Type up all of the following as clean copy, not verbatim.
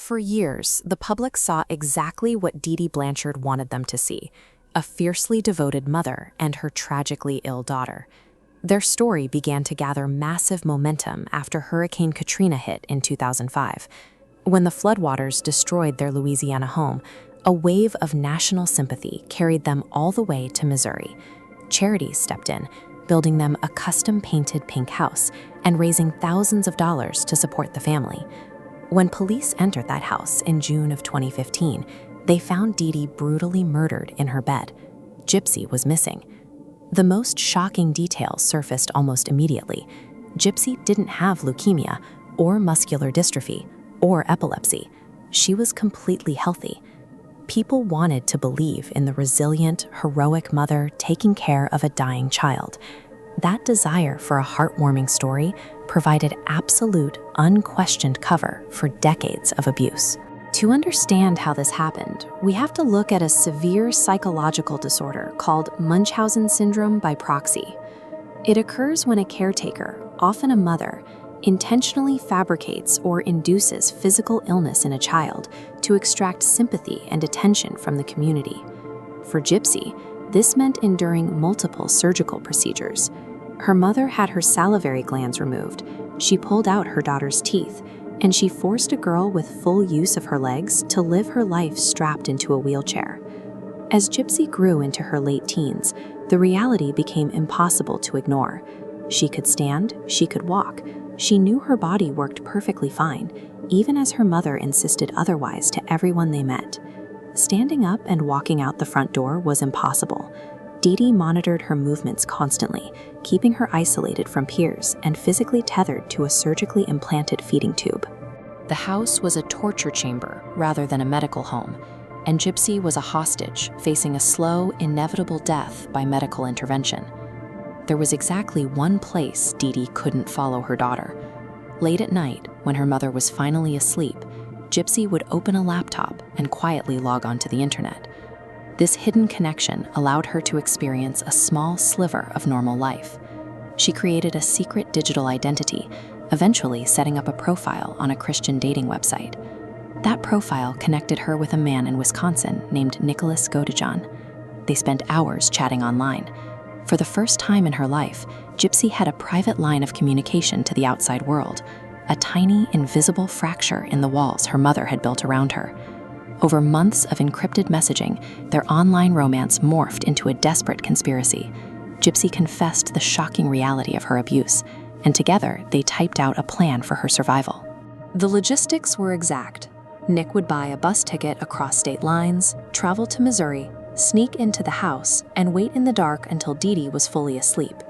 For years, the public saw exactly what Dee Dee Blanchard wanted them to see: a fiercely devoted mother and her tragically ill daughter. Their story began to gather massive momentum after Hurricane Katrina hit in 2005. When the floodwaters destroyed their Louisiana home, a wave of national sympathy carried them all the way to Missouri. Charities stepped in, building them a custom-painted pink house and raising thousands of dollars to support the family. When police entered that house in June of 2015, they found Dee Dee brutally murdered in her bed. Gypsy was missing. The most shocking details surfaced almost immediately. Gypsy didn't have leukemia or muscular dystrophy or epilepsy. She was completely healthy. People wanted to believe in the resilient, heroic mother taking care of a dying child. That desire for a heartwarming story provided absolute, unquestioned cover for decades of abuse. To understand how this happened, we have to look at a severe psychological disorder called Munchausen Syndrome by Proxy. It occurs when a caretaker, often a mother, intentionally fabricates or induces physical illness in a child to extract sympathy and attention from the community. For Gypsy, this meant enduring multiple surgical procedures. Her mother had her salivary glands removed, she pulled out her daughter's teeth, and she forced a girl with full use of her legs to live her life strapped into a wheelchair. As Gypsy grew into her late teens, the reality became impossible to ignore. She could stand, she could walk. She knew her body worked perfectly fine, even as her mother insisted otherwise to everyone they met. Standing up and walking out the front door was impossible. Dee Dee monitored her movements constantly, keeping her isolated from peers and physically tethered to a surgically implanted feeding tube. The house was a torture chamber rather than a medical home, and Gypsy was a hostage facing a slow, inevitable death by medical intervention. There was exactly one place Dee Dee couldn't follow her daughter. Late at night, when her mother was finally asleep, Gypsy would open a laptop and quietly log onto the internet. This hidden connection allowed her to experience a small sliver of normal life. She created a secret digital identity, eventually setting up a profile on a Christian dating website. That profile connected her with a man in Wisconsin named Nick Godejohn. They spent hours chatting online. For the first time in her life, Gypsy had a private line of communication to the outside world, a tiny, invisible fracture in the walls her mother had built around her. Over months of encrypted messaging, their online romance morphed into a desperate conspiracy. Gypsy confessed the shocking reality of her abuse, and together they typed out a plan for her survival. The logistics were exact. Nick would buy a bus ticket across state lines, travel to Missouri, sneak into the house, and wait in the dark until Dee Dee was fully asleep.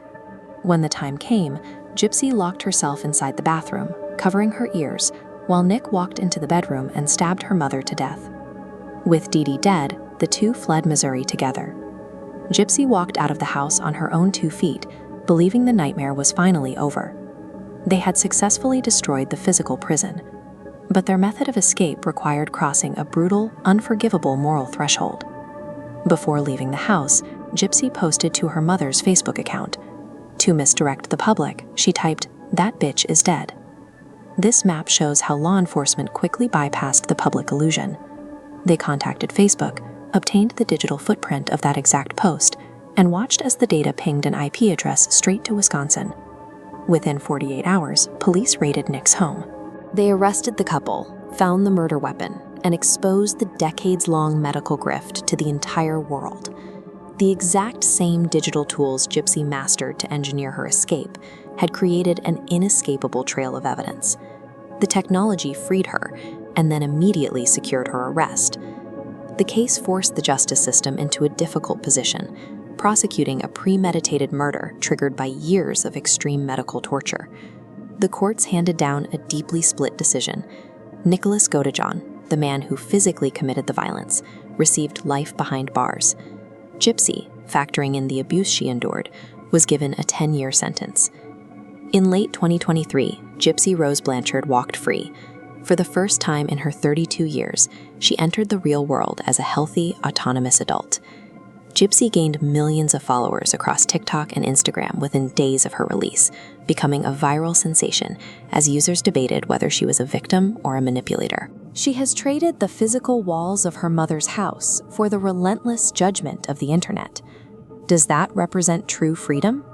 When the time came, Gypsy locked herself inside the bathroom, covering her ears, while Nick walked into the bedroom and stabbed her mother to death. With Dee Dee dead, the two fled Missouri together. Gypsy walked out of the house on her own 2 feet, believing the nightmare was finally over. They had successfully destroyed the physical prison, but their method of escape required crossing a brutal, unforgivable moral threshold. Before leaving the house, Gypsy posted to her mother's Facebook account. To misdirect the public, she typed, "That bitch is dead." This map shows how law enforcement quickly bypassed the public illusion. They contacted Facebook, obtained the digital footprint of that exact post, and watched as the data pinged an IP address straight to Wisconsin. Within 48 hours, police raided Nick's home. They arrested the couple, found the murder weapon, and exposed the decades-long medical grift to the entire world. The exact same digital tools Gypsy mastered to engineer her escape had created an inescapable trail of evidence. The technology freed her, and then immediately secured her arrest. The case forced the justice system into a difficult position, prosecuting a premeditated murder triggered by years of extreme medical torture. The courts handed down a deeply split decision. Nick Godejohn, the man who physically committed the violence, received life behind bars. Gypsy, factoring in the abuse she endured, was given a 10-year sentence. In late 2023, Gypsy Rose Blanchard walked free. For the first time in her 32 years, she entered the real world as a healthy, autonomous adult. Gypsy gained millions of followers across TikTok and Instagram within days of her release, becoming a viral sensation as users debated whether she was a victim or a manipulator. She has traded the physical walls of her mother's house for the relentless judgment of the internet. Does that represent true freedom?